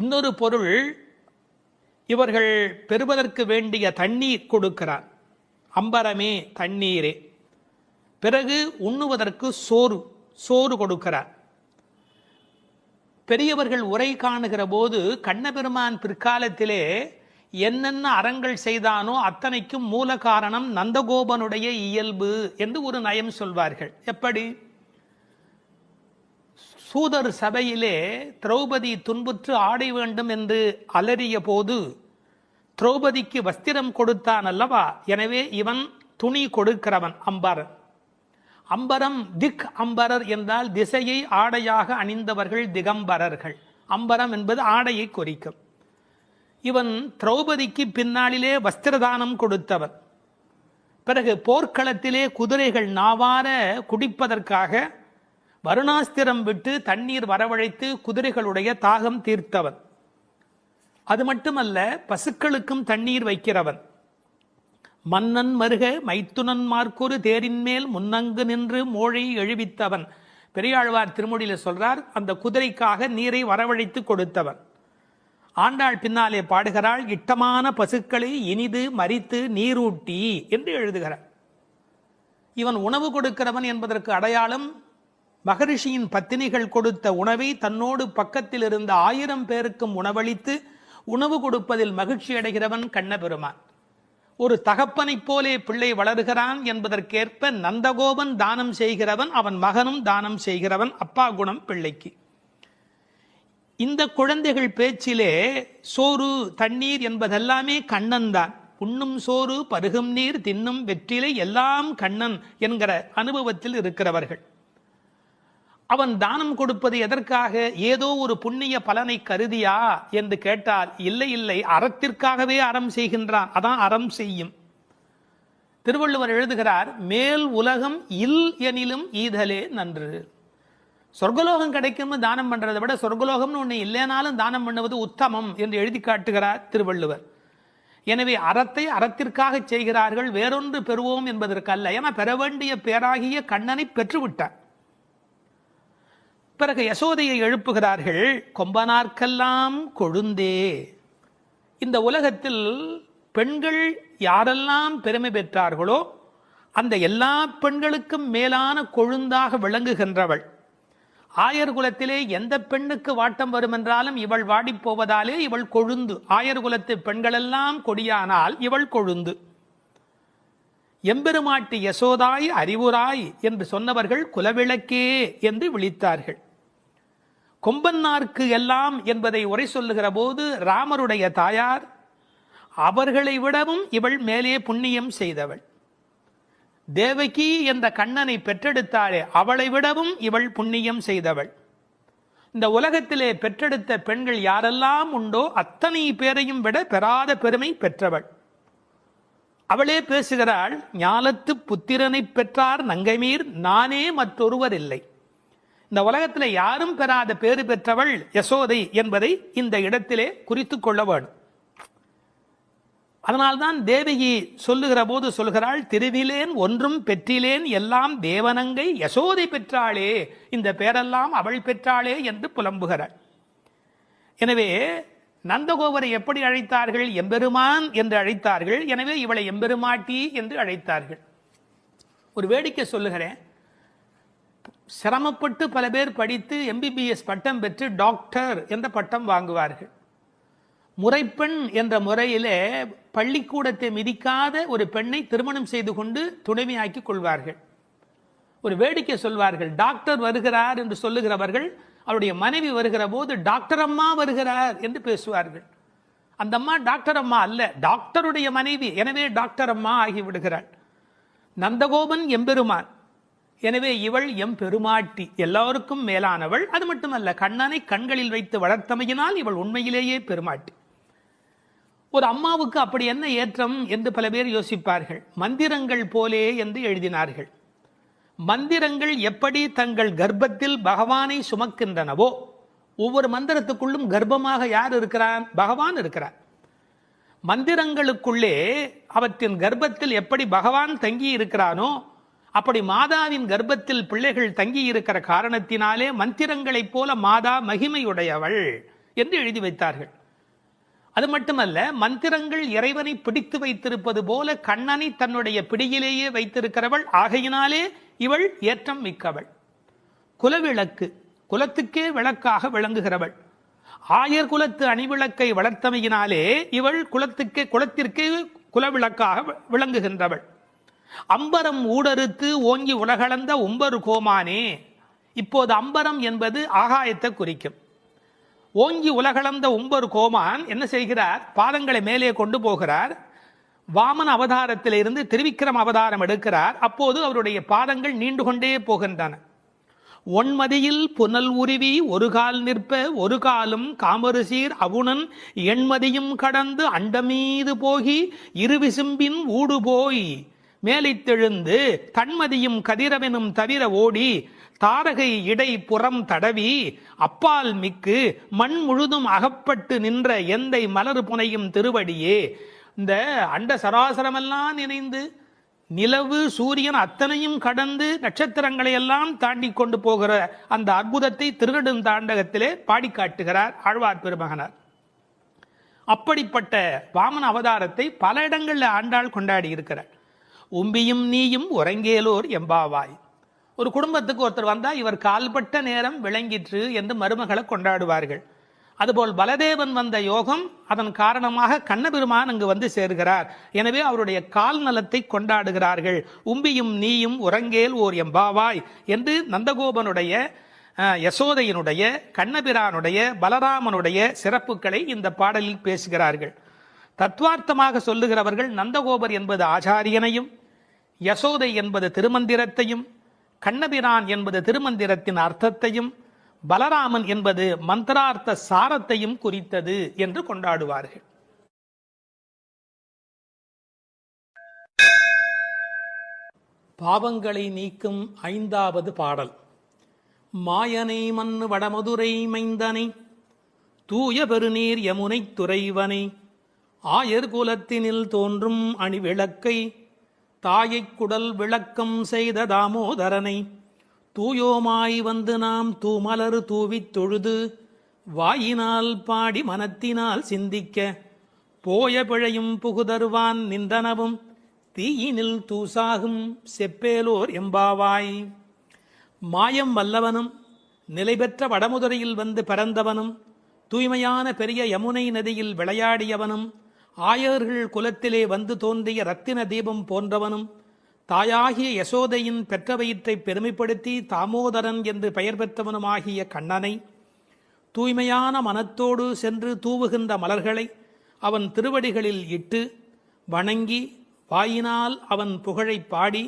இன்னொரு பொருள், இவர்கள் பெறுவதற்கு வேண்டிய தண்ணீர் கொடுக்கிறார். அம்பரமே தண்ணீரே. பிறகு உண்ணுவதற்கு சோறு கொடுக்கிறார். பெரியவர்கள் உரை காணுகிற போது கண்ணபெருமான் பிற்காலத்திலே என்னென்ன அறங்கள் செய்தானோ அத்தனைக்கும் மூல காரணம் நந்தகோபனுடைய இயல்பு என்று ஒரு நயம் சொல்வார்கள். எப்படி? சூதர் சபையிலே திரௌபதி துன்புற்று ஆடை வேண்டும் என்று அலறிய போது திரௌபதிக்கு வஸ்திரம் கொடுத்தான் அல்லவா? எனவே இவன் துணி கொடுக்கிறவன் அம்பரன். அம்பரம் திக் அம்பரர் என்றால் திசையை ஆடையாக அணிந்தவர்கள் திகம்பரர்கள். அம்பரம் என்பது ஆடையை குறிக்கும். இவன் திரௌபதிக்கு பின்னாளிலே வஸ்திரதானம் கொடுத்தவன். பிறகு போர்க்களத்திலே குதிரைகள் நாவார குடிப்பதற்காக வருணாஸ்திரம் விட்டு தண்ணீர் வரவழைத்து குதிரைகளுடைய தாகம் தீர்த்தவன். அது மட்டுமல்ல, பசுக்களுக்கும் தண்ணீர் வைக்கிறவன். மன்னன் மருக மைத்துனன் மார்க்கொரு தேரின் மேல் முன்னங்கு நின்று மோழை எழுவித்தவன். பெரியாழ்வார் திருமொழியில் சொல்றார், அந்த குதிரைக்காக நீரை வரவழைத்து கொடுத்தவன். ஆண்டாள் பின்னாலே பாடுகிறாள், இட்டமான பசுக்களை இனிது மரித்து நீரூட்டி என்று எழுதுகிறார். இவன் உணவு கொடுக்கிறவன் என்பதற்கு அடையாளம், மகரிஷியின் பத்தினிகள் கொடுத்த உணவை தன்னோடு பக்கத்தில் இருந்த 1000 பேருக்கும் உணவளித்து உணவு கொடுப்பதில் மகிழ்ச்சி அடைகிறவன் கண்ணபெருமான். ஒரு தகப்பனைப் போலே பிள்ளை வளர்கிறான் என்பதற்கேற்ப நந்தகோபன் தானம் செய்கிறவன், அவன் மகனும் தானம் செய்கிறவன். அப்பா குணம் பிள்ளைக்கு. இந்த குழந்தைகள் பேச்சிலே சோறு தண்ணீர் என்பதெல்லாமே கண்ணன் தான். உண்ணும் சோறு பருகும் நீர் தின்னும் வெற்றிலை எல்லாம் கண்ணன் என்கிற அனுபவத்தில் இருக்கிறவர்கள். அவன் தானம் கொடுப்பது எதற்காக? ஏதோ ஒரு புண்ணிய பலனை கருதியா என்று கேட்டால் இல்லை இல்லை, அறத்திற்காகவே அறம் செய்கின்றான். அதான் அறம் செய்யும். திருவள்ளுவர் எழுதுகிறார், மேல் உலகம் இல் எனிலும் ஈதலே நன்று. சொர்க்கலோகம் கிடைக்கும்னு தானம் பண்றதை விட சொர்க்கலோகம்னு ஒண்ணு இல்லைனாலும் தானம் பண்ணுவது உத்தமம் என்று எழுதி காட்டுகிறார் திருவள்ளுவர். எனவே அறத்தை அறத்திற்காக செய்கிறார்கள், வேறொன்று பெறுவோம் என்பதற்கு அல்ல. ஏன்னா பெற வேண்டிய பேராகிய கண்ணனை பெற்றுவிட்டார். பிறகு யசோதையை எழுப்புகிறார்கள், கொம்பனார்க்கெல்லாம் கொழுந்தே. இந்த உலகத்தில் பெண்கள் யாரெல்லாம் பெருமை பெற்றார்களோ அந்த எல்லா பெண்களுக்கும் மேலான கொழுந்தாக விளங்குகின்றவள். ஆயர் குலத்திலே எந்த பெண்ணுக்கு வாட்டம் வரும் என்றாலும் இவள் வாடிப் போவதாலே இவள் கொழுந்து. ஆயர் குலத்து பெண்களெல்லாம் கொடியானால் இவள் கொழுந்து. எம்பெருமாட்டி யசோதாய் அறிவுராய் என்று சொன்னவர்கள் குலவிளக்கே என்று விழித்தார்கள். கொம்பன்னார்க்கு எல்லாம் என்பதை உரை சொல்லுகிற போது ராமருடைய தாயார், அவர்களை விடவும் இவள் மேலே புண்ணியம் செய்தவள். தேவகி என்ற கண்ணனை பெற்றெடுத்தாளே, அவளை விடவும் இவள் புண்ணியம் செய்தவள். இந்த உலகத்திலே பெற்றெடுத்த பெண்கள் யாரெல்லாம் உண்டோ அத்தனை பேரையும் விட பெறாத பெருமை பெற்றவள். அவளே பேசுகிறாள், ஞாலத்து புத்திரனை பெற்றார் நங்கைமீர் நானே மற்றொருவர் இல்லை. இந்த உலகத்தில் யாரும் பெறாத பேறு பெற்றவள் யசோதை என்பதை இந்த இடத்திலே குறித்து கொள்ள வேண்டும். அதனால்தான் தேவகி சொல்லுகிற போது சொல்கிறாள், திருவிலேன் ஒன்றும் பெற்றிலேன் எல்லாம் தேவனங்கை யசோதை பெற்றாளே, இந்த பேரெல்லாம் அவள் பெற்றாளே என்று புலம்புகிறாள். எனவே நந்தகோபரை எப்படி அழைத்தார்கள்? எம்பெருமான் என்று அழைத்தார்கள். எனவே இவளை எம்பெருமாட்டி என்று அழைத்தார்கள். ஒரு வேடிக்கை சொல்லுகிறேன். சிரமப்பட்டு பல பேர் படித்து MBBS பட்டம் பெற்று டாக்டர் என்ற பட்டம் வாங்குவார்கள். முறைப்பெண் என்ற முறையிலே பள்ளிக்கூடத்தை மிதிக்காத ஒரு பெண்ணை திருமணம் செய்து கொண்டு துணைவியாக்கி கொள்வார்கள். ஒரு வேடிக்கை சொல்வார்கள், டாக்டர் வருகிறார் என்று சொல்லுகிறவர்கள் அவருடைய மனைவி வருகிற போது டாக்டர் அம்மா வருகிறார் என்று பேசுவார்கள். அந்த அம்மா டாக்டர் அம்மா அல்ல, டாக்டருடைய மனைவி. எனவே டாக்டர் அம்மா ஆகிவிடுகிறாள். நந்தகோபன் எம்பெருமான், எனவே இவள் எம்பெருமாட்டி, எல்லோருக்கும் மேலானவள். அது மட்டுமல்ல, கண்ணனை கண்களில் வைத்து வளர்த்தமையினால் இவள் உண்மையிலேயே பெருமாட்டி. ஒரு அம்மாவுக்கு அப்படி என்ன ஏற்றம் என்று பல பேர் யோசிப்பார்கள். மந்திரங்கள் போலே என்று எழுதினார்கள். மந்திரங்கள் எப்படி தங்கள் கர்ப்பத்தில் பகவானை சுமக்கின்றனவோ, ஒவ்வொரு மந்திரத்துக்குள்ளும் கர்ப்பமாக யார் இருக்கிறான்? பகவான் இருக்கிறார். மந்திரங்களுக்குள்ளே அவற்றின் கர்ப்பத்தில் எப்படி பகவான் தங்கி இருக்கிறானோ அப்படி மாதாவின் கர்ப்பத்தில் பிள்ளைகள் தங்கி இருக்கிற காரணத்தினாலே மந்திரங்களைப் போல மாதா மகிமையுடையவள் என்று எழுதி வைத்தார்கள். அது மட்டுமல்ல, மந்திரங்கள் இறைவனை பிடித்து வைத்திருப்பது போல கண்ணனை தன்னுடைய பிடியிலேயே வைத்திருக்கிறவள். ஆகையினாலே இவள் ஏற்றம் மிக்கவள். குலவிளக்கு, குலத்துக்கே விளக்காக விளங்குகிறவள். ஆயர் குலத்து அணிவிளக்கை வளர்த்தமையினாலே இவள் குலத்திற்கே குலவிளக்காக விளங்குகின்றவள். அம்பரம் ஊடறுத்து ஓங்கி உலகளந்த உம்பரு கோமானே. இப்போது அம்பரம் என்பது ஆகாயத்தை குறிக்கும். ஓங்கி உலகளந்த உம்பரு கோமான் என்ன செய்கிறார்? பாதங்களை மேலே கொண்டு போகிறார். வாமன அவதாரத்திலிருந்து திருவிக்கிரம அவதாரம் எடுக்கிறார். அப்போது அவருடைய பாதங்கள் நீண்டு கொண்டே போகின்றன. ஒன்மதியில் புனல் உருவி ஒரு கால் நிற்ப ஒரு காலும் காமருசீர் அவுணன் எண்மதியும் கடந்து அண்டமீது போகி இருவிசும்பின் ஊடு போய் மேலித்தெழுந்து தன்மதியும் கதிரவெனும் தவிர ஓடி தாரகை இடை புறம் தடவி அப்பால் மிக்கு மண் முழுதும் அகப்பட்டு நின்ற எந்தை மலர் புனையும் திருவடியே. இந்த அண்ட சராசரமெல்லாம் நினைந்து நிலவு சூரியன் அத்தனையும் கடந்து நட்சத்திரங்களை எல்லாம் தாண்டி கொண்டு போகிற அந்த அற்புதத்தை திருநெடுந்தாண்டகத்திலே பாடி காட்டுகிறார் ஆழ்வார் பெருமகனார். அப்படிப்பட்ட வாமன அவதாரத்தை பல இடங்களில் ஆண்டாள் கொண்டாடி இருக்கிறார். உம்பியும் நீயும் உறங்கேலோர் எம்பாவாய். ஒரு குடும்பத்துக்கு ஒருத்தர் வந்தா இவர் கால்பட்ட நேரம் விளங்கிற்று என்று மருமகளை கொண்டாடுவார்கள். அதுபோல் பலதேவன் வந்த யோகம், அதன் காரணமாக கண்ணபெருமான் அங்கு வந்து சேர்கிறார். எனவே அவருடைய கால் நலத்தை கொண்டாடுகிறார்கள். உம்பியும் நீயும் உறங்கேல் ஓர் எம்பாவாய் என்று நந்தகோபனுடைய, யசோதையினுடைய, கண்ணபிரானுடைய, பலராமனுடைய சிறப்புகளை இந்த பாடலில் பேசுகிறார்கள். தத்துவார்த்தமாக சொல்லுகிறவர்கள் நந்தகோபர் என்பது ஆச்சாரியனையும், யசோதை என்பது திருமந்திரத்தையும், கண்ணபிரான் என்பது திருமந்திரத்தின் அர்த்தத்தையும், பலராமன் என்பது மந்திரார்த்த சாரத்தையும் குறித்தது என்று கொண்டாடுவார்கள். பாவங்களை நீக்கும் 5வது பாடல். மாயனை மண்ணு வடமதுரை மைந்தனை தூய பெருநீர் யமுனை துறைவனை ஆயர் குலத்தினில் தோன்றும் அணிவிளக்கை தாயைக் குடல் விளக்கம் செய்த தாமோதரனை தூயோமாய் வந்து நாம் தூமலர் தூவித் தொழுது வாயினால் பாடி மனத்தினால் சிந்திக்க போய பிழையும் புகுதருவான் நின்றனவும் தீயினில் தூசாகும் செப்பேலோர் எம்பாவாய். மாயம் வல்லவனும் நிலைபெற்ற வடமுதுரையில் வந்து பிறந்தவனும் தூய்மையான பெரிய யமுனை நதியில் விளையாடியவனும் ஆயர்கள் குலத்திலே வந்து தோன்றிய ரத்தின தீபம் போன்றவனும் தாயாகிய யசோதையின் பெற்ற வயிற்றை பெருமைப்படுத்தி தாமோதரன் என்று பெயர் பெற்றவனுமாகிய கண்ணனை தூய்மையான மனத்தோடு சென்று தூவுகின்ற மலர்களை அவன் திருவடிகளில் இட்டு வணங்கி வாயினால் அவன் புகழை பாடி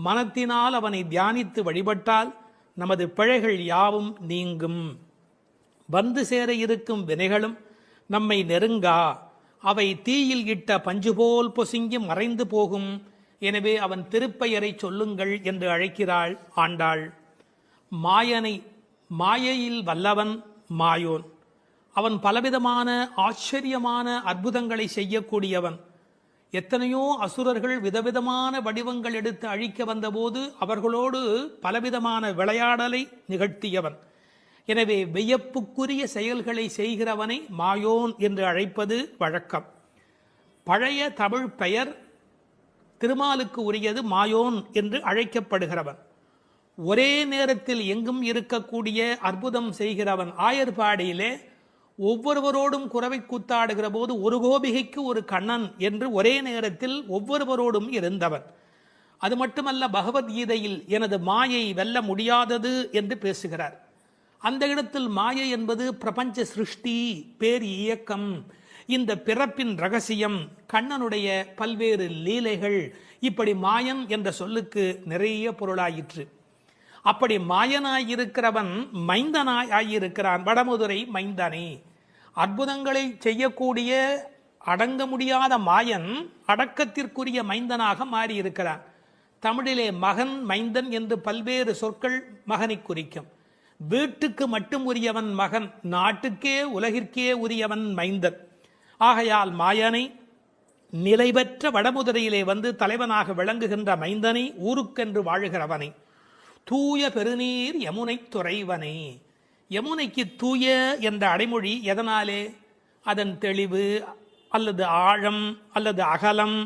மனத்தினால் அவனை தியானித்து வழிபட்டால் நமது பிழைகள் யாவும் நீங்கும். வந்து சேர இருக்கும் வினைகளும் நம்மை நெருங்கா. அவை தீயில் இட்ட பஞ்சுபோல் பொசுங்கி மறைந்து போகும். எனவே அவன் திருப்பெயரை சொல்லுங்கள் என்று அழைக்கிறாள் ஆண்டாள். மாயனை, மாயையில் வல்லவன் மாயோன். அவன் பலவிதமான ஆச்சரியமான அற்புதங்களை செய்யக்கூடியவன். எத்தனையோ அசுரர்கள் விதவிதமான வடிவங்கள் எடுத்து அழிக்க வந்தபோது அவர்களோடு பலவிதமான விளையாடலை நிகழ்த்தியவன். எனவே வியப்புக்குரிய செயல்களை செய்கிறவனை மாயோன் என்று அழைப்பது வழக்கம். பழைய தமிழ் பெயர் திருமாலுக்கு உரியது மாயோன் என்று அழைக்கப்படுகிறவன். ஒரே நேரத்தில் எங்கும் இருக்கக்கூடிய அற்புதம் செய்கிறவன். ஆயர்பாடியிலே ஒவ்வொருவரோடும் குரவை கூத்தாடுகிற போது ஒரு கோபிகைக்கு ஒரு கண்ணன் என்று ஒரே நேரத்தில் ஒவ்வொருவரோடும் இருந்தவன். அது மட்டுமல்ல, பகவத்கீதையில் எனது மாயை வெல்ல முடியாதது என்று பேசுகிறார். அந்த இடத்தில் மாயை என்பது பிரபஞ்ச சிருஷ்டி, பேர் இயக்கம், இந்த பிறப்பின் ரகசியம், கண்ணனுடைய பல்வேறு லீலைகள். இப்படி மாயன் என்ற சொல்லுக்கு நிறைய பொருளாயிற்று. அப்படி மாயனாயிருக்கிறவன் மைந்தனாய் ஆகியிருக்கிறான். வடமதுரை மைந்தனே. அற்புதங்களை செய்யக்கூடிய அடங்க முடியாத மாயன் அடக்கத்திற்குரிய மைந்தனாக மாறியிருக்கிறான். தமிழிலே மகன், மைந்தன் என்று பல்வேறு சொற்கள் மகனை குறிக்கும். வீட்டுக்கு மட்டும் உரியவன் மகன், நாட்டுக்கே உலகிற்கே உரியவன் மைந்தன். ஆகையால் மாயனை, நிலை பெற்ற வடமுதுரையிலே வந்து தலைவனாக விளங்குகின்ற மைந்தனை, ஊருக்கென்று வாழுகிறவனை, தூய பெருநீர் யமுனை துறைவனை. யமுனைக்கு தூய என்ற அடைமொழி எதனாலே? அதன் தெளிவு அல்லது ஆழம் அல்லது அகலம்,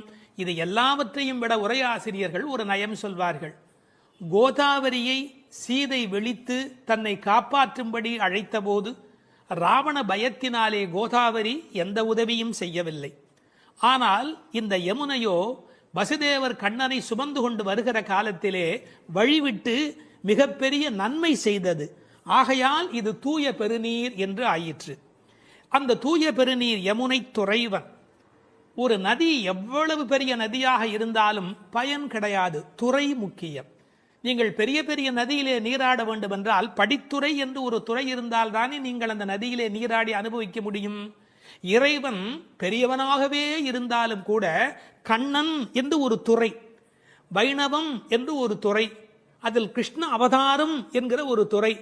இது எல்லாவற்றையும் விட உரையாசிரியர்கள் ஒரு நயம் சொல்வார்கள். கோதாவரியை சீதை விழித்து தன்னை காப்பாற்றும்படி அழைத்தபோது ராவண பயத்தினாலே கோதாவரி எந்த உதவியும் செய்யவில்லை. ஆனால் இந்த யமுனையோ வசுதேவர் கண்ணனை சுமந்து கொண்டு வருகிற காலத்திலே வழிவிட்டு மிகப்பெரிய நன்மை செய்தது. ஆகையால் இது தூய பெருநீர் என்று ஆயிற்று. அந்த தூய பெருநீர் யமுனை துறைவன். ஒரு நதி எவ்வளவு பெரிய நதியாக இருந்தாலும் பயன் கிடையாது, துறை முக்கியம். நீங்கள் பெரிய பெரிய நதியிலே நீராட வேண்டும் என்றால் படித்துறை என்று ஒரு துறை இருந்தால் தானே நீங்கள் அந்த நதியிலே நீராடி அனுபவிக்க முடியும். இறைவன் பெரியவனாகவே இருந்தாலும் கூட கண்ணன் என்று ஒரு துறை, வைணவம் என்று ஒரு துறை, அதில் கிருஷ்ண அவதாரம் என்கிற ஒரு துறை,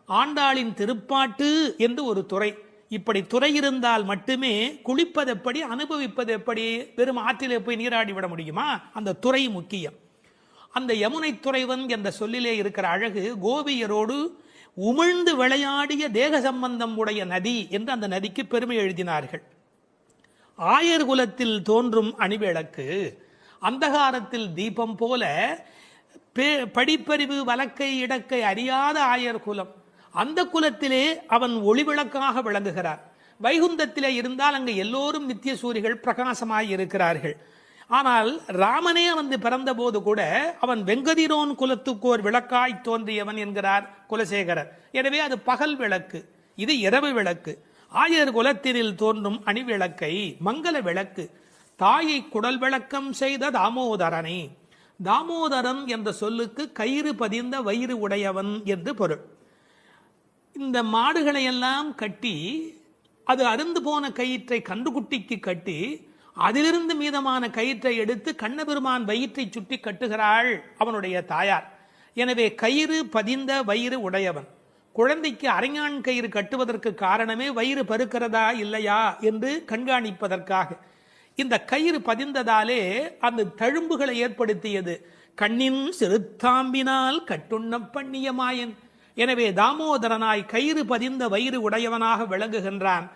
ஆண்டாளின் திருப்பாட்டு என்று ஒரு துறை. இப்படி துறை இருந்தால் மட்டுமே குளிப்பது எப்படி, அனுபவிப்பது எப்படி? வெறும் ஆற்றிலே போய் நீராடி விட முடியுமா? அந்த துறை முக்கியம். அந்த யமுனை துறைவன் என்ற சொல்லிலே இருக்கிற அழகு, கோபியரோடு உமிழ்ந்து விளையாடிய தேக சம்பந்தம் உடைய நதி என்று அந்த நதிக்கு பெருமை எழுதினார்கள். ஆயர் குலத்தில் தோன்றும் அணிவிளக்கு, அந்தகாரத்தில் தீபம் போல படிப்பறிவு வழக்கை இடக்கை அறியாத ஆயர் குலம், அந்த குலத்திலே அவன் ஒளிவிளக்காக விளங்குகிறார். வைகுந்தத்திலே இருந்தால் அங்கு எல்லோரும் நித்திய சூரிகள் பிரகாசமாய் இருக்கிறார்கள். ஆனால் ராமனே வந்து பிறந்த போது கூட அவன் வெங்கதிரோன் குலத்துக்கோர் விளக்காய் தோன்றியவன் என்கிறார் குலசேகரர். எனவே அது பகல் விளக்கு, இது இரவு விளக்கு. ஆயர் குலத்தினில் தோன்றும் அணிவிளக்கை மங்கள விளக்கு, தாயை குடல் விளக்கம் செய்த தாமோதரனை. தாமோதரன் என்ற சொல்லுக்கு கயிறு பதிந்த வயிறு உடையவன் என்று பொருள். இந்த மாடுகளை எல்லாம் கட்டி அது அருந்து போன கயிற்றை கன்றுக்குட்டிக்கு கட்டி அதிலிருந்து மீதமான கயிற்றை எடுத்து கண்ணபெருமான் வயிற்றை சுட்டி கட்டுகிறாள் அவனுடைய தாயார். எனவே கயிறு பதிந்த வயிறு உடையவன். குழந்தைக்கு அரைஞான் கயிறு கட்டுவதற்கு காரணமே வயிறு பருக்கிறதா இல்லையா என்று கண்காணிப்பதற்காக. இந்த கயிறு பதிந்ததாலே அந்த தழும்புகளை ஏற்படுத்தியது. கண்ணின் சிறுத்தாம்பினால் கட்டுண்ண பண்ணிய மாயன். எனவே தாமோதரனாய் கயிறு பதிந்த வயிறு உடையவனாக விளங்குகின்றான்.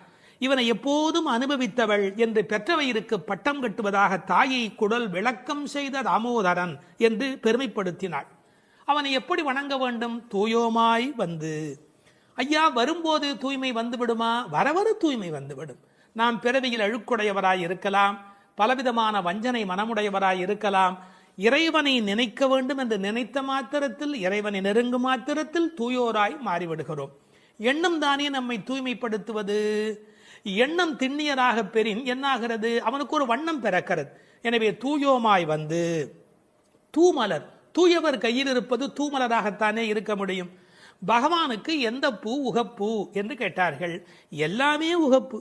இவனை எப்போதும் அனுபவித்தவள் என்று பெற்றவயிருக்கு பட்டம் கட்டுவதாக தாயை குடல் விளக்கம் செய்த தாமோதரன் என்று பெருமைப்படுத்தினாள். அவனை எப்படி வணங்க வேண்டும்? தூயோமாய் வந்து. ஐயா, வரும்போது தூய்மை வந்துவிடுமா? வரவரு தூய்மை வந்துவிடும். நாம் பிறவியில் அழுக்குடையவராய் இருக்கலாம், பலவிதமான வஞ்சனை மனமுடையவராய் இருக்கலாம். இறைவனை நினைக்க வேண்டும் என்று நினைத்த மாத்திரத்தில், இறைவனை நெருங்கும் மாத்திரத்தில் தூயோராய் மாறிவிடுகிறோம். எண்ணம் தானே நம்மை தூய்மைப்படுத்துவது. எண்ணம் திண்ணியராக பெறின் என்னாகிறது? அவனுக்கு ஒரு வண்ணம் பிறக்கிறது. எனவே தூயோமாய் வந்து. தூமலர், தூயவர் கையில் இருப்பது தூமலராகத்தானே இருக்க முடியும். பகவானுக்கு எந்த பூ உகப்பு என்று கேட்டார்கள். எல்லாமே உகப்பு.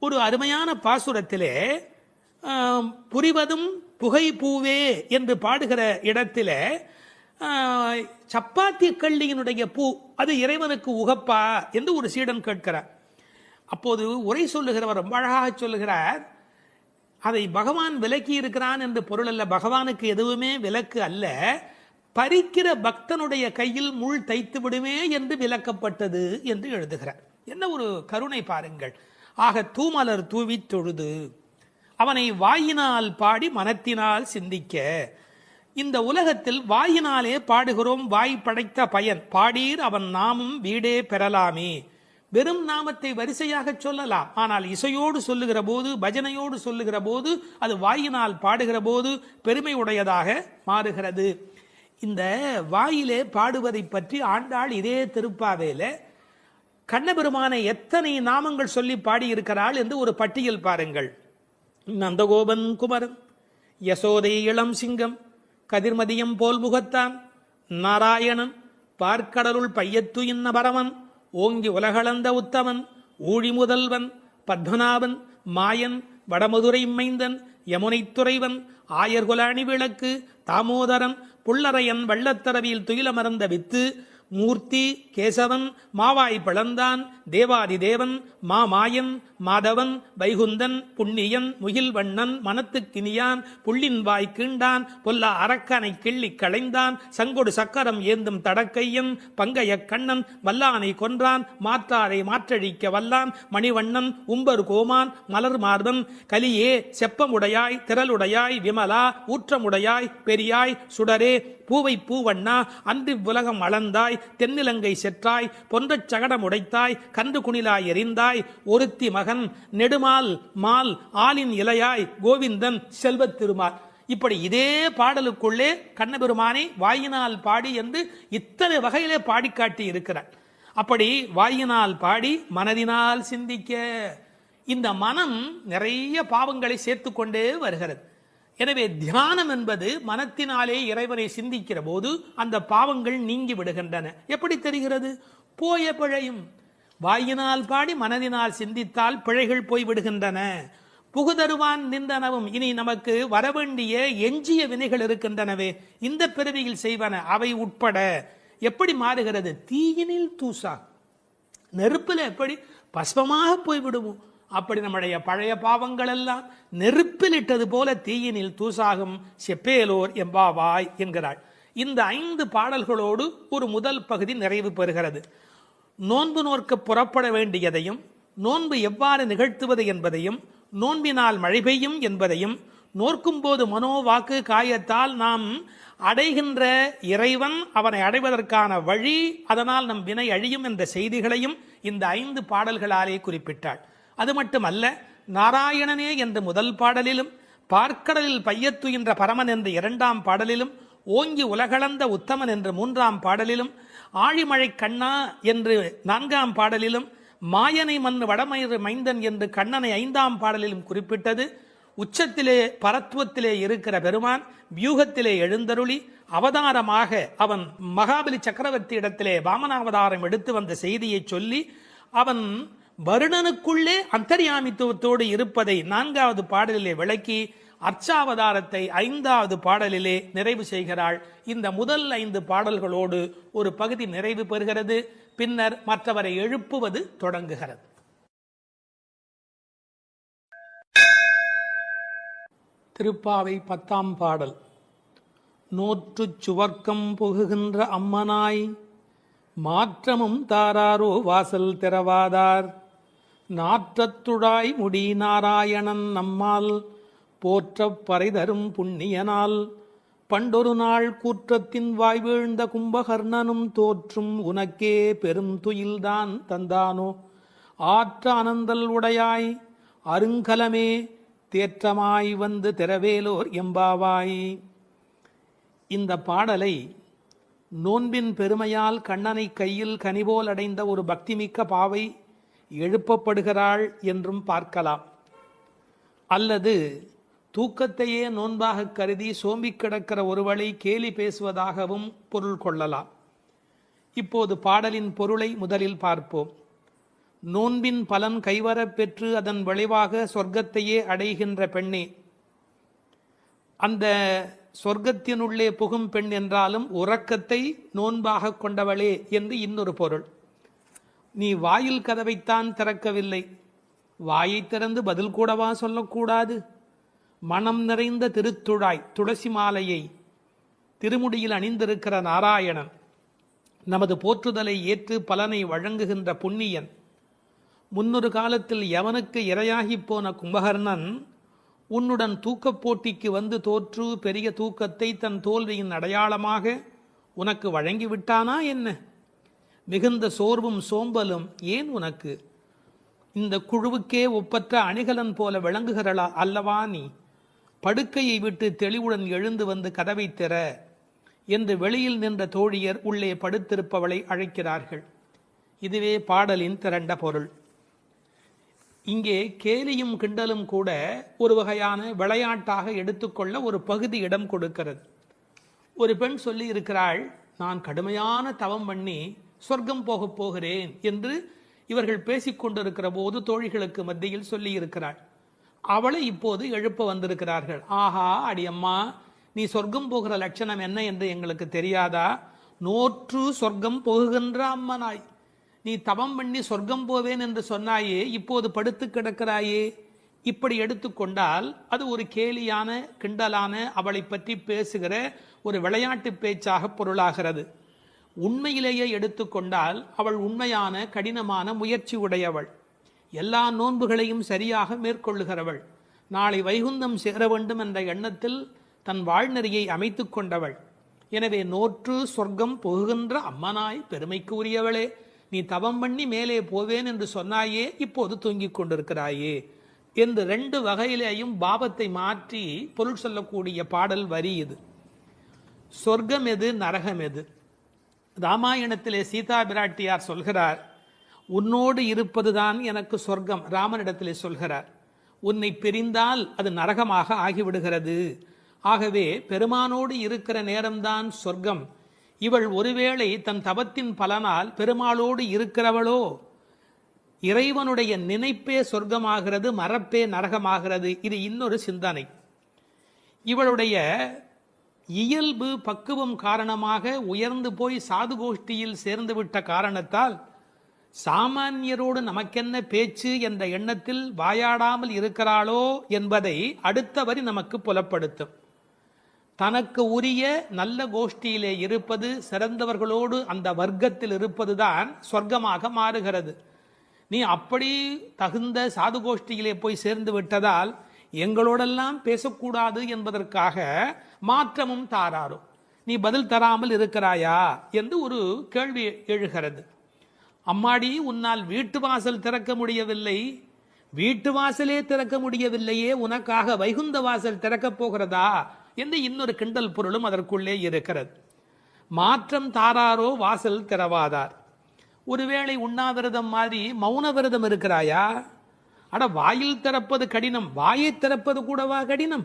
ஒரு அருமையான பாசுரத்திலே புரிவதும் புகை பூவே என்று பாடுகிற இடத்திலே சப்பாத்தி கள்ளியினுடைய பூ அது இறைவனுக்கு உகப்பா என்று ஒரு சீடன் கேட்கிறார். அப்போது உரை சொல்லுகிறவர் ரொம்ப அழகாக சொல்லுகிறார், அதை பகவான் விலக்கி இருக்கிறான் என்று பொருள் அல்ல. பகவானுக்கு எதுவுமே விலக்கு அல்ல. பறிக்கிற பக்தனுடைய கையில் முள் தைத்து விடுமே என்று விலக்கப்பட்டது என்று எழுதுகிறார். என்ன ஒரு கருணை பாருங்கள். ஆக தூமலர் தூவி தொழுது அவனை வாயினால் பாடி மனத்தினால் சிந்திக்க. இந்த உலகத்தில் வாயினாலே பாடுகிறோம், வாய் படைத்த பயன். பாடீர் அவன் நாமும் வீடே பெறலாமே. வெறும் நாமத்தை வரிசையாக சொல்லலாம், ஆனால் இசையோடு சொல்லுகிற போது, பஜனையோடு சொல்லுகிற போது, அது வாயினால் பாடுகிற போது பெருமை உடையதாக மாறுகிறது. இந்த வாயிலே பாடுவதை பற்றி ஆண்டாள் இதே திருப்பாவேல கண்ணபெருமானை எத்தனை நாமங்கள் சொல்லி பாடியிருக்கிறாள் என்று ஒரு பட்டியல் பாருங்கள். நந்தகோபன் குமரன், யசோதை இளம் சிங்கம், கதிர்மதியம் போல் முகத்தான், நாராயணன், பார்க்கடலுள் பையத்து இன்ன பரமன், ஓங்கி உலகளந்த உத்தமன், ஊழி முதல்வன், பத்மநாபன், மாயன், வடமதுரை மைந்தன், யமுனை துறைவன், ஆயர்குல அணிவிளக்கு, தாமோதரன், புள்ளரையன், வள்ளத்தரவியில் துயிலமர்ந்த வித்து, மூர்த்தி, கேசவன், மாவாய் பிளந்தான், தேவாதி தேவன், மாமாயன், மாதவன் வைகுந்தன் புண்ணியன் முகில்வண்ணன் மனத்துக்கினியான் புள்ளின் வாய் கீண்டான் பொல்லா அரக்கனை கிள்ளி களைந்தான் சங்கொடு சக்கரம் ஏந்தும் தடக்கையன் பங்கைய கண்ணன் வல்லானை கொன்றான் மாற்றாரை மாற்றழிக்க வல்லான் மணிவண்ணன் உம்பர் கோமான் மலர் மார்பன் கலியே செப்பமுடையாய் திரளுடையாய் விமலா ஊற்றமுடையாய் பெரியாய் சுடரே பூவை பூவண்ணா அன்று உலகம் அளந்தாய் தென்னிலங்கை செற்றாய் பொன்றச் சகடம் உடைத்தாய் கன்று குணிலாய் எறிந்தாய் ஒருத்தி மகன் நெடுமால் மால் ஆலின் இலையாய் கோவிந்தன் செல்வத் திருமால். இப்படி இதே பாடலுக்குள்ளே கண்ணபெருமானை வாயினால் பாடி என்று இத்தனை வகையிலே பாடி காட்டி இருக்கிறார். அப்படி வாயினால் பாடி மனதினால் சிந்திக்க இந்த மனம் நிறைய பாவங்களை சேர்த்து கொண்டே வருகிறது. எனவே தியானம் என்பது மனத்தினாலே இறைவனை சிந்திக்கிற போது அந்த பாவங்கள் நீங்கி விடுகின்றன. எப்படி தெரிகிறது? போய பிழையும். வாயினால் பாடி மனதினால் சிந்தித்தால் பிழைகள் போய் விடுகின்றன. புகுதருவான் நின்றனவும். இனி நமக்கு வரவேண்டிய எஞ்சிய வினைகள் இருக்கின்றனவே, இந்த பிறவியில் செய்வன அவை உட்பட எப்படி மாறுகிறது? தீயினில் தூசா, நெருப்பில் எப்படி பஸ்பமாக போய்விடுவோம், அப்படி நம்முடைய பழைய பாவங்கள் எல்லாம் நெருப்பில் இட்டது போல தீயினில் தூசாகும் செப்பேலோர் எம்பாவாய் என்கிறாள். இந்த 5 பாடல்களோடு ஒரு முதல் பகுதி நிறைவு பெறுகிறது. நோன்பு நோற்க புறப்பட வேண்டியதையும், நோன்பு எவ்வாறு நிகழ்த்துவது என்பதையும், நோன்பினால் மழை பெய்யும் என்பதையும், நோற்கும் போது மனோ வாக்கு காயத்தால் நாம் அடைகின்ற இறைவன், அவனை அடைவதற்கான வழி, அதனால் நம் வினை அழியும் என்ற செய்திகளையும் இந்த 5 பாடல்களாலே குறிப்பிட்டாள். அது மட்டுமல்ல, நாராயணனே என்று முதல் பாடலிலும், பார்க்கடலில் பையத்துயின்ற பரமன் என்று 2ஆம் பாடலிலும், ஓங்கி உலகளந்த உத்தமன் என்று 3ஆம் பாடலிலும், ஆழிமழை கண்ணா என்று 4ஆம் பாடலிலும், மாயனை மண்ணு வடமயிறு மைந்தன் என்று கண்ணனை 5ஆம் பாடலிலும் குறிப்பிட்டது. உச்சத்திலே பரத்துவத்திலே இருக்கிற பெருமான் வியூகத்திலே எழுந்தருளி அவதாரமாக அவன் மகாபலி சக்கரவர்த்தி இடத்திலே வாமனாவதாரம் எடுத்து வந்த செய்தியை சொல்லி அவன் வருணனுக்குள்ளே அந்தர்யாமித்துவத்தோடு இருப்பதை 4வது பாடலிலே விளக்கி அர்ச்சாவதாரத்தை 5வது பாடலிலே நிறைவு செய்கிறாள். இந்த முதல் 5 பாடல்களோடு ஒரு பகுதி நிறைவு பெறுகிறது. பின்னர் மற்றவரை எழுப்புவது தொடங்குகிறது. திருப்பாவை 10ஆம் பாடல். நோற்றுச் சுவர்க்கம் புகுகின்ற அம்மனாய் மாற்றமும் தாராரோ வாசல் திறவாதார் நாற்றத்துழாய் முடி நாராயணன் நம்மால் போற்றப் பறைதரும் புண்ணியனால் பண்டொரு நாள் கூற்றத்தின் வாய் வீழ்ந்த கும்பகர்ணனும் தோற்றும் உனக்கே பெரும் துயில்தான் தந்தானோ ஆற்ற அனந்தல் உடையாய் அருங்கலமே தேற்றமாய் வந்து திறவேலோர் எம்பாவாய். இந்த பாடலை நோன்பின் பெருமையால் கண்ணனை கையில் கனிபோல் அடைந்த ஒரு பக்திமிக்க பாவை எழுப்பப்படுகிறாள் என்றும் பார்க்கலாம். அல்லது தூக்கத்தையே நோன்பாக கருதி சோம்பி கிடக்கிற ஒருவளை கேலி பேசுவதாகவும் பொருள் கொள்ளலாம். இப்போது பாடலின் பொருளை முதலில் பார்ப்போம். நோன்பின் பலன் கைவரப் பெற்று அதன் விளைவாக சொர்க்கத்தையே அடைகின்ற பெண்ணே, அந்த சொர்க்கத்தினுள்ளே புகும் பெண் என்றாலும் உறக்கத்தை நோன்பாக கொண்டவளே என்று இன்னொரு பொருள். நீ வாயில் கதவைத்தான் திறக்கவில்லை, வாயை திறந்து பதில் கூடவா சொல்லக்கூடாது? மனம் நிறைந்த திருத்துழாய் துளசி மாலையை திருமுடியில் அணிந்திருக்கிற நாராயணன், நமது போற்றுதலை ஏற்று பலனை வழங்குகின்ற புண்ணியன், முன்னொரு காலத்தில் யவனுக்கு இரையாகி போன கும்பகர்ணன் உன்னுடன் தூக்கப் போட்டிக்கு வந்து தோற்று பெரிய தூக்கத்தை தன் தோல்வியின் அடையாளமாக உனக்கு வழங்கிவிட்டானா என்ன? மிகுந்த சோர்வும் சோம்பலும் ஏன் உனக்கு? இந்த குழுவுக்கே ஒப்பற்ற அணிகலன் போல விளங்குகிறளா அல்லவா நீ? படுக்கையை விட்டு தெளிவுடன் எழுந்து வந்து கதவை திற என்று வெளியில் நின்ற தோழியர் உள்ளே படுத்திருப்பவளை அழைக்கிறார்கள். இதுவே பாடலின் திரண்ட பொருள். இங்கே கேலியும் கிண்டலும் கூட ஒரு வகையான விளையாட்டாக எடுத்துக்கொள்ள ஒரு பகுதி இடம் கொடுக்கிறது. ஒரு பெண் சொல்லி இருக்கிறாள், நான் கடுமையான தவம் பண்ணி சொர்க்கம் போகப் போகிறேன் என்று இவர்கள் பேசிக்கொண்டிருக்கிற போது தோழிகளுக்கு மத்தியில் சொல்லி இருக்கிறாள். அவளை இப்போது எழுப்ப வந்திருக்கிறார்கள். ஆஹா அடியம்மா, நீ சொர்க்கம் போகிற லட்சணம் என்ன என்று எங்களுக்கு தெரியாதா? நோற்று சொர்க்கம் போகுகின்ற அம்மனாய், நீ தவம் பண்ணி சொர்க்கம் போவேன் என்று சொன்னாயே, இப்போது படுத்து கிடக்கிறாயே. இப்படி எடுத்துக்கொண்டால் அது ஒரு கேலியான கிண்டலான அவளை பற்றி பேசுகிற ஒரு விளையாட்டு பேச்சாக பொருளாகிறது. உண்மையிலேயே எடுத்துக்கொண்டால் அவள் உண்மையான கடினமான முயற்சி உடையவள், எல்லா நோன்புகளையும் சரியாக மேற்கொள்ளுகிறவள், நாளை வைகுந்தம் சேர வேண்டும் என்ற எண்ணத்தில் தன் வாழ்நெறியை அமைத்து கொண்டவள். எனவே நோற்று சொர்க்கம் புகுகின்ற அம்மனாய் பெருமைக்கு உரியவளே, நீ தவம் பண்ணி மேலே போவேன் என்று சொன்னாயே, இப்போது தூங்கிக் கொண்டிருக்கிறாயே என்று ரெண்டு வகையிலேயும் பாவத்தை மாற்றி பொருள் சொல்லக்கூடிய பாடல் வரி இது. சொர்க்கம் எது, நரகம் எது? ராமாயணத்திலே சீதா பிராட்டியார் சொல்கிறார், உன்னோடு இருப்பதுதான் எனக்கு சொர்க்கம். ராமனிடத்திலே சொல்கிறார், உன்னை பிரிந்தால் அது நரகமாக ஆகிவிடுகிறது. ஆகவே பெருமானோடு இருக்கிற நேரம்தான் சொர்க்கம். இவள் ஒருவேளை தன் தவத்தின் பலனால் பெருமாளோடு இருக்கிறவளோ, இறைவனுடைய நினைப்பே சொர்க்கமாகிறது, மறப்பே நரகமாகிறது. இது இன்னொரு சிந்தனை. இவளுடைய இயல்பு பக்குவம் காரணமாக உயர்ந்து போய் சாது கோஷ்டியில் சேர்ந்துவிட்ட காரணத்தால் சாமானியரோடு நமக்கென்ன பேச்சு என்ற எண்ணத்தில் வாயாடாமல் இருக்கிறாளோ என்பதை அடுத்த வரி நமக்கு புலப்படுத்தும். தனக்கு உரிய நல்ல கோஷ்டியிலே இருப்பது, சிறந்தவர்களோடு அந்த வர்க்கத்தில் இருப்பதுதான் சொர்க்கமாக மாறுகிறது. நீ அப்படி தகுந்த சாது கோஷ்டியிலே போய் சேர்ந்து விட்டதால் எங்களோடெல்லாம் பேசக்கூடாது என்பதற்காக மாற்றமும் தாராரோ, நீ பதில் தராமல் இருக்கிறாயா என்று ஒரு கேள்வி எழுகிறது. அம்மாடி, உன்னால் வீட்டு வாசல் திறக்க முடியவில்லை, வீட்டு வாசலே திறக்க முடியவில்லையே, உனக்காக வைகுந்த வாசல் திறக்கப் போகிறதா என்று இன்னொரு கிண்டல் பொருளும் அதற்குள்ளே இருக்கிறது. மாற்றம் தாராரோ வாசல் திறவாதார். ஒருவேளை உண்ணாவிரதம் மாதிரி மௌன விரதம் இருக்கிறாயா? அட, வாயில் திறப்பது கடினம், வாயை திறப்பது கூடவா கடினம்?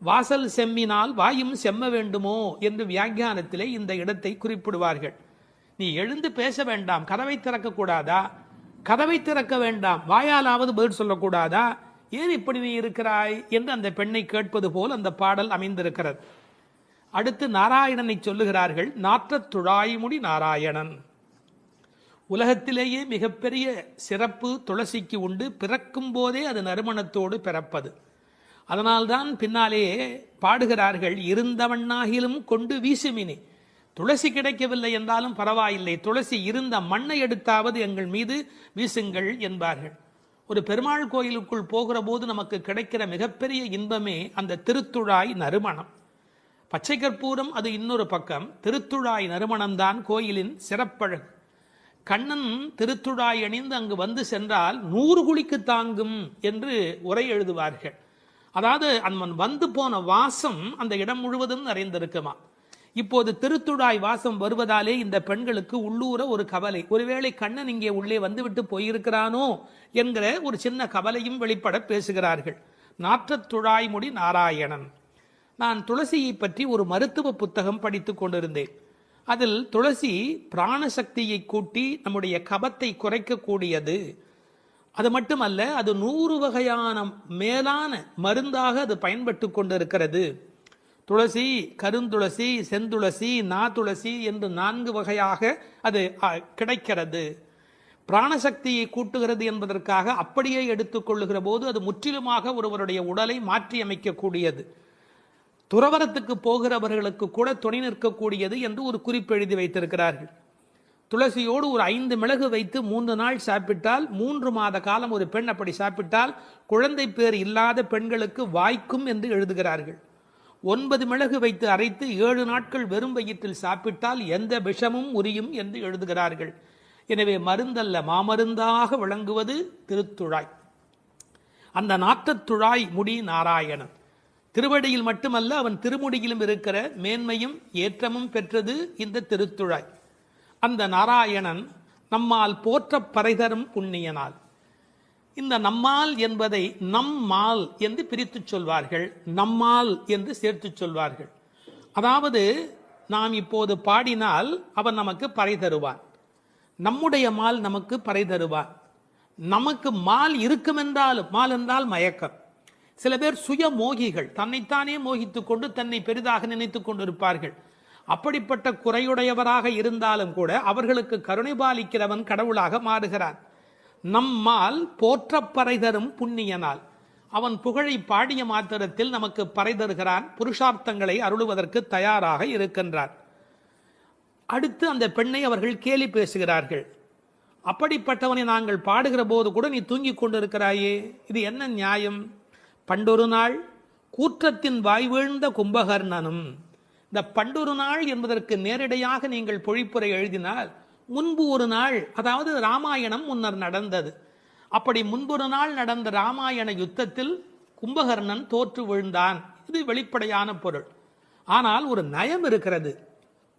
வாசல் செம்மினால் வாயும் செம்ம வேண்டுமோ என்று வியாக்கியானத்திலே இந்த இடத்தை குறிப்பிடுவார்கள். நீ எழுந்து பேச வேண்டாம், கதவை திறக்க கூடாதா? கதவை திறக்க வேண்டாம், வாயாலாவது பதில் சொல்லக்கூடாதா? ஏன் இப்படி நீ இருக்கிறாய் என்று அந்த பெண்ணை கேட்பது போல் அந்த பாடல் அமைந்திருக்கிறது. அடுத்து நாராயணனை சொல்லுகிறார்கள். நாற்றத் துழாய்முடி நாராயணன். உலகத்திலேயே மிகப்பெரிய சிறப்பு துளசிக்கு உண்டு. பிறக்கும் போதே அது நறுமணத்தோடு பிறப்பது. அதனால்தான் பின்னாலே பாடுகிறார்கள், இருந்தவண்ணாகிலும் கொண்டு வீசுமினி. துளசி கிடைக்கவில்லை என்றாலும் பரவாயில்லை, துளசி இருந்த மண்ணை எடுத்தாவது எங்கள் மீது வீசுங்கள் என்பார்கள். ஒரு பெருமாள் கோயிலுக்குள் போகிற போது நமக்கு கிடைக்கிற மிகப்பெரிய இன்பமே அந்த திருத்துழாய் நறுமணம். பச்சை கற்பூரம் அது இன்னொரு பக்கம், திருத்துழாய் நறுமணம்தான் கோயிலின் சிறப்பழகு. கண்ணன் திருத்துழாய் அணிந்து அங்கு வந்து சென்றால் 100 குழிக்கு தாங்கும் என்று உரை எழுதுவார்கள். அதாவது அவன் வந்து போன வாசம் அந்த இடம் முழுவதும் நிறைந்திருக்குமா. இப்போது திருத்துழாய் வாசம் வருவதாலே இந்த பெண்களுக்கு உள்ளூர ஒரு கவலை, ஒருவேளை கண்ணன் இங்கே உள்ளே வந்துவிட்டு போயிருக்கிறானோ என்கிற ஒரு சின்ன கவலையும் வெளிப்பட பேசுகிறார்கள். நாற்றத் துழாய்முடி நாராயணன். நான் துளசியை பற்றி ஒரு மருத்துவ புத்தகம் படித்து கொண்டிருந்தேன். அதில் துளசி பிராணசக்தியை கூட்டி நம்முடைய கபத்தை குறைக்கக்கூடியது. அது மட்டுமல்ல, அது 100 வகையான மேலான மருந்தாக அது பயன்பட்டு கொண்டிருக்கிறது. துளசி, கருந்துளசி, செந்துளசி, நாதுளசி என்று 4 வகையாக அது கிடைக்கிறது. பிராணசக்தியை கூட்டுகிறது என்பதற்காக அப்படியே எடுத்துக்கொள்ளுகிற போது அது முற்றிலுமாக ஒருவருடைய உடலை மாற்றி அமைக்கக்கூடியது. துறவரத்துக்கு போகிறவர்களுக்கு கூட துணை நிற்கக்கூடியது என்று ஒரு குறிப்பு எழுதி வைத்திருக்கிறார்கள். துளசியோடு ஒரு 5 மிளகு வைத்து 3 நாள் சாப்பிட்டால் 3 மாத காலம் ஒரு பெண் அப்படி சாப்பிட்டால் குழந்தை பேர் இல்லாத பெண்களுக்கு வாய்க்கும் என்று எழுதுகிறார்கள். 9 மிளகு வைத்து அரைத்து 7 நாட்கள் வெறும் வயிற்றில் சாப்பிட்டால் எந்த விஷமும் உரியும் என்று எழுதுகிறார்கள். எனவே மருந்தல்ல, மாமருந்தாக விளங்குவது திருத்துழாய். அந்த நாற்றத்துழாய் முடி நாராயணன். திருவடியில் மட்டுமல்ல, அவன் திருமுடியிலும் இருக்கிற மேன்மையும் ஏற்றமும் பெற்றது இந்த திருத்துழாய். அந்த நாராயணன் நம்மால் போற்ற பறைதரும் புண்ணியனால். இந்த நம்மால் என்பதை நம்மால் என்று பிரித்து சொல்வார்கள், நம்மால் என்று சேர்த்து சொல்வார்கள். அதாவது நாம் இப்போது பாடினால் அவன் நமக்கு பறை தருவான், நம்முடைய மால் நமக்கு பறை தருவான். நமக்கு மால் இருக்கும் என்றாலும், மால் என்றால் மயக்கம். சில பேர் சுய மோகிகள், தன்னைத்தானே மோகித்துக் கொண்டு தன்னை பெரிதாக நினைத்துக் கொண்டிருப்பார்கள். அப்படிப்பட்ட குறையுடையவராக இருந்தாலும் கூட அவர்களுக்கு கருணை பாலிக்கிறவன் கடவுளாக மாறுகிறான். நம்மால் போற்றப்பறை தரும் புண்ணியனால் அவன் புகழை பாடிய மாத்திரத்தில் நமக்கு பறை தருகிறான், புருஷார்த்தங்களை அருளுவதற்கு தயாராக இருக்கின்றான். அடுத்து அந்த பெண்ணை அவர்கள் கேலி பேசுகிறார்கள். அப்படிப்பட்டவனை நாங்கள் பாடுகிற போது கூட நீ தூங்கிக் கொண்டிருக்கிறாயே, இது என்ன நியாயம்? பண்டொரு நாள் கூற்றத்தின் வாய் வீழ்ந்த கும்பகர்ணனும். இந்த பண்டொரு நாள் என்பதற்கு நேரடியாக நீங்கள் பொழிப்புரை எழுதினால் முன்பு ஒரு நாள், அதாவது ராமாயணம் முன்னர் நடந்தது. அப்படி முன்பொரு நாள் நடந்த ராமாயண யுத்தத்தில் கும்பகர்ணன் தோற்று விழுந்தான். இது வெளிப்படையான பொருள். ஆனால் ஒரு நயம் இருக்கிறது.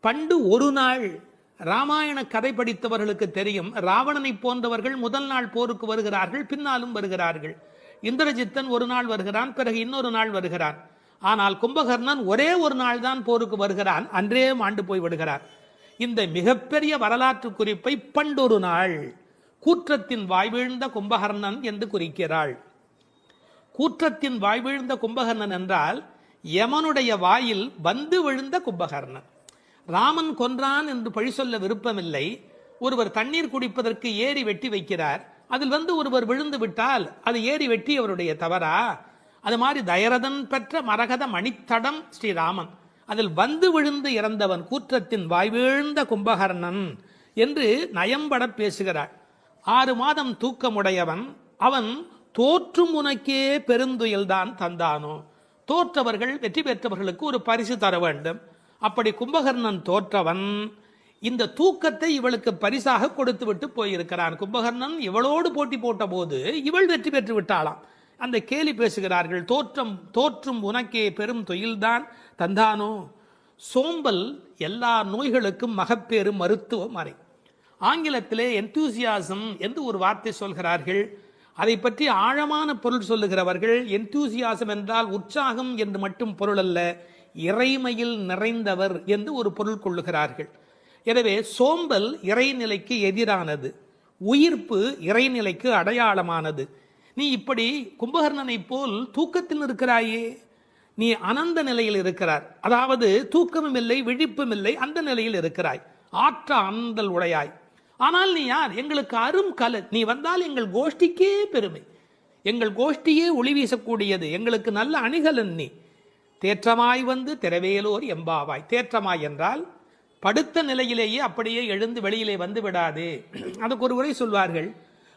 பண்டு ஒரு நாள், ராமாயண கதை படித்தவர்களுக்கு தெரியும், ராவணனை போன்றவர்கள் முதல் நாள் போருக்கு வருகிறார்கள், பின்னாலும் வருகிறார்கள். இந்திரஜித்தன் ஒரு நாள் வருகிறான், பிறகு இன்னொரு நாள் வருகிறான். ஆனால் கும்பகர்ணன் ஒரே ஒரு நாள் தான் போருக்கு வருகிறான், அன்றே மாண்டு போய் விடுகிறான். இந்த மிகப்பெரிய வரலாற்று குறிப்பை பண்டொரு நாள் கூற்றத்தின் வாய்வீழ்ந்த கும்பகர்ணன் என்று குறிக்கிறாள். கூற்றத்தின் வாய்வீழ்ந்த கும்பகர்ணன் என்றால் யமனுடைய வாயில் வந்து விழுந்த கும்பகர்ணன். ராமன் கொன்றான் என்று பழி சொல்ல விருப்பமில்லை. ஒருவர் தண்ணீர் குடிப்பதற்கு ஏரி வெட்டி வைக்கிறார், அதில் வந்து ஒருவர் விழுந்து விட்டால் அது ஏரி வெட்டி அவருடைய தவறா? அது மாதிரி தயரதன் பெற்ற மரகத மணித்தடம் ஸ்ரீராமன், அதில் வந்து விழுந்து இறந்தவன் கூற்றத்தின் வாய்வீழ்ந்த கும்பகர்ணன் என்று நயம்பட பேசுகிறார். 6 மாதம் தூக்கமுடையவன் அவன் தோற்றும் உனக்கே பெருந்துயல்தான் தந்தானோ. தோற்றவர்கள் வெற்றி பெற்றவர்களுக்கு ஒரு பரிசு தர வேண்டும். அப்படி கும்பகர்ணன் தோற்றவன் இந்த தூக்கத்தை இவளுக்கு பரிசாக கொடுத்து விட்டு போயிருக்கிறான். கும்பகர்ணன் இவளோடு போட்டி போட்ட போது இவள் வெற்றி பெற்று விட்டாளாம். அந்த கேலி பேசுகிறார்கள், தோற்றும் உனக்கே பெரும் தொழில்தான் தந்தானோ. சோம்பல் எல்லா நோய்களுக்கும் மகப்பேறு மருத்துவ மறை. ஆங்கிலத்திலே என்தூசியாசம் என்று ஒரு வார்த்தை சொல்கிறார்கள். அதை பற்றி ஆழமான பொருள் சொல்லுகிறவர்கள், என்தூசியாசம் என்றால் உற்சாகம் என்று மட்டும் பொருள் அல்ல, இறைமையில் நிறைந்தவர் என்று ஒரு பொருள் கொள்ளுகிறார்கள். எனவே சோம்பல் இறைநிலைக்கு எதிரானது, உயிர்ப்பு இறைநிலைக்கு அடையாளமானது. நீ இப்படி கும்பகர்ணனை போல் தூக்கத்தில் இருக்கிறாயே, நீ அனந்த நிலையில் இருக்கிறார், அதாவது தூக்கமும் இல்லை விழிப்பும் இல்லை, அந்த நிலையில் இருக்கிறாய், ஆற்ற ஆந்தல் உடையாய். ஆனால் நீ யார்? எங்களுக்கு அரும் கலை. நீ வந்தால் எங்கள் கோஷ்டிக்கே பெருமை, எங்கள் கோஷ்டியே ஒளி வீசக்கூடியது, எங்களுக்கு நல்ல அணிகலன் நீ. தேற்றமாய் வந்து திரவேலோர் எம்பாவாய். தேற்றமாய் என்றால் படுத்த நிலையிலேயே அப்படியே எழுந்து வெளியிலே வந்து விடாதே. அதுக்கு ஒரு உரை சொல்வார்கள்,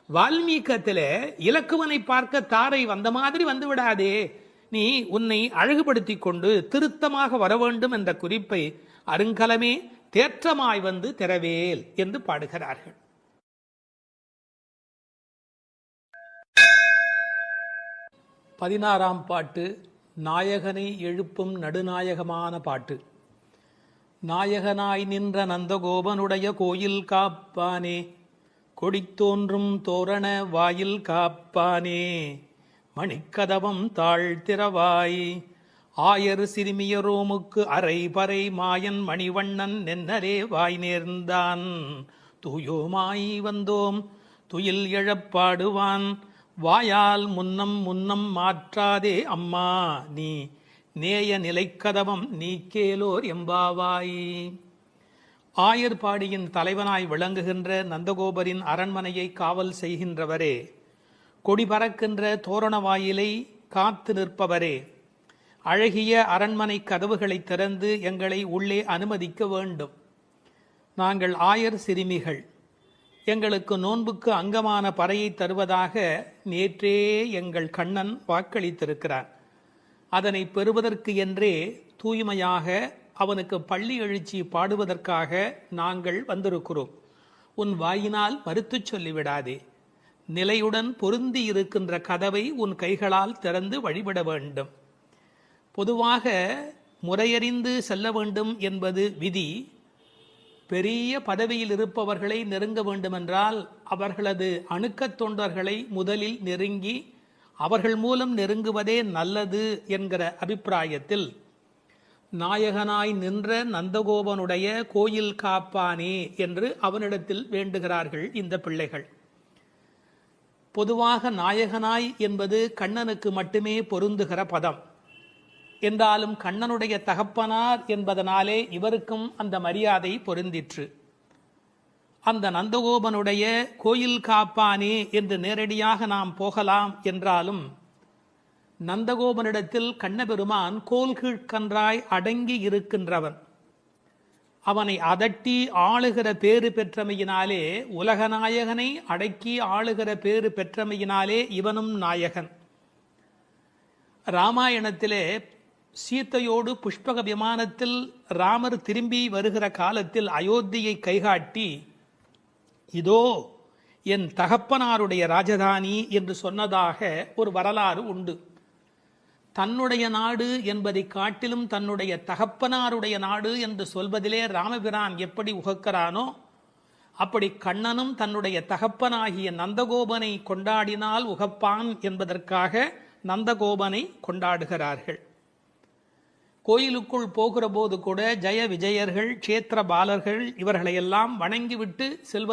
வால்மீகத்திலே இலக்குவனை பார்க்க தாரை வந்த மாதிரி வந்து விடாதே, நீ உன்னை அழகுபடுத்தி கொண்டு திருத்தமாக வர வேண்டும் என்ற குறிப்பை அருங்கலமே தேற்றமாய் வந்து திரவேல் என்று பாடுகிறார்கள். 16ஆம் பாட்டு நாயகனை எழுப்பும் நடுநாயகமான பாட்டு. நாயகனாய் நின்ற நந்தகோபனுடைய கோயில் காப்பானே, கொடித்தோன்றும் தோரண வாயில் காப்பானே, மணிக்கதவம் தாழ்த்திரவாய். ஆயர் சிறுமியரோமுக்கு அரை பறை மாயன் மணிவண்ணன் நென்னரே வாய் நேர்ந்தான். தூயோமாய் வந்தோம் துயில் எழப்பாடுவான், வாயால் முன்னம் முன்னம் மாற்றாதே அம்மா நீ, நேய நிலைக்கதவம் நீக்கேலோர் எம்பாவாய். ஆயர்பாடியின் தலைவனாய் விளங்குகின்ற நந்தகோபரின் அரண்மனையை காவல் செய்கின்றவரே, கொடி பறக்கின்ற தோரண வாயிலை காத்து நிற்பவரே, அழகிய அரண்மனை கதவுகளை திறந்து எங்களை உள்ளே அனுமதிக்க வேண்டும். நாங்கள் ஆயர் சிறுமிகள், எங்களுக்கு நோன்புக்கு அங்கமான பறையை தருவதாக நேற்றே எங்கள் கண்ணன் வாக்களித்திருக்கிறார். அதனை பெறுவதற்கு என்றே தூய்மையாக அவனுக்கு பள்ளி எழுச்சி பாடுவதற்காக நாங்கள் வந்திருக்கிறோம். உன் வாயினால் மறுத்து சொல்லிவிடாதே. நிலையுடன் பொருந்தி இருக்கின்ற கதவை உன் கைகளால் திறந்து வழிபட வேண்டும். பொதுவாக முறையறிந்து செல்ல வேண்டும் என்பது விதி. பெரிய பதவியில் இருப்பவர்களை நெருங்க வேண்டுமென்றால் அவர்களது அணுக்கத் தொண்டர்களை முதலில் நெருங்கி அவர்கள் மூலம் நெருங்குவதே நல்லது என்கிற அபிப்பிராயத்தில் நாயகனாய் நின்ற நந்தகோபனுடைய கோயில் காப்பானே என்று அவனிடத்தில் வேண்டுகிறார்கள் இந்த பிள்ளைகள். பொதுவாக நாயகனாய் என்பது கண்ணனுக்கு மட்டுமே பொருந்துகிற பதம். என்றாலும் கண்ணனுடைய தகப்பனார் என்பதனாலே இவருக்கும் அந்த மரியாதை பொருந்திற்று. அந்த நந்தகோபனுடைய கோயில் காப்பானே என்று நேரடியாக நாம் போகலாம் என்றாலும் நந்தகோபனிடத்தில் கண்ணபெருமான் கோல்கீழ்கன்றாய் அடங்கி இருக்கின்றவன். அவனை அதட்டி ஆளுகிற பேறு பெற்றமையினாலே, உலகநாயகனை அடக்கி ஆளுகிற பேறு பெற்றமையினாலே இவனும் நாயகன். ராமாயணத்திலே சீத்தையோடு புஷ்பக விமானத்தில் ராமர் திரும்பி வருகிற காலத்தில் அயோத்தியை கைகாட்டி, இதோ என் தகப்பனாருடைய ராஜதானி என்று சொன்னதாக ஒரு வரலாறு உண்டு. தன்னுடைய நாடு என்பதை காட்டிலும் தன்னுடைய தகப்பனாருடைய நாடு என்று சொல்வதிலே ராமபிரான் எப்படி உகக்கிறானோ அப்படி கண்ணனும் தன்னுடைய தகப்பனாகிய நந்தகோபனை கொண்டாடினால் உகப்பான் என்பதற்காக நந்தகோபனை கொண்டாடுகிறார்கள். கோயிலுக்குள் போகிற போது கூட ஜெய விஜயர்கள், க்ஷேத்திர பாலர்கள் இவர்களையெல்லாம் வணங்கிவிட்டு செல்வ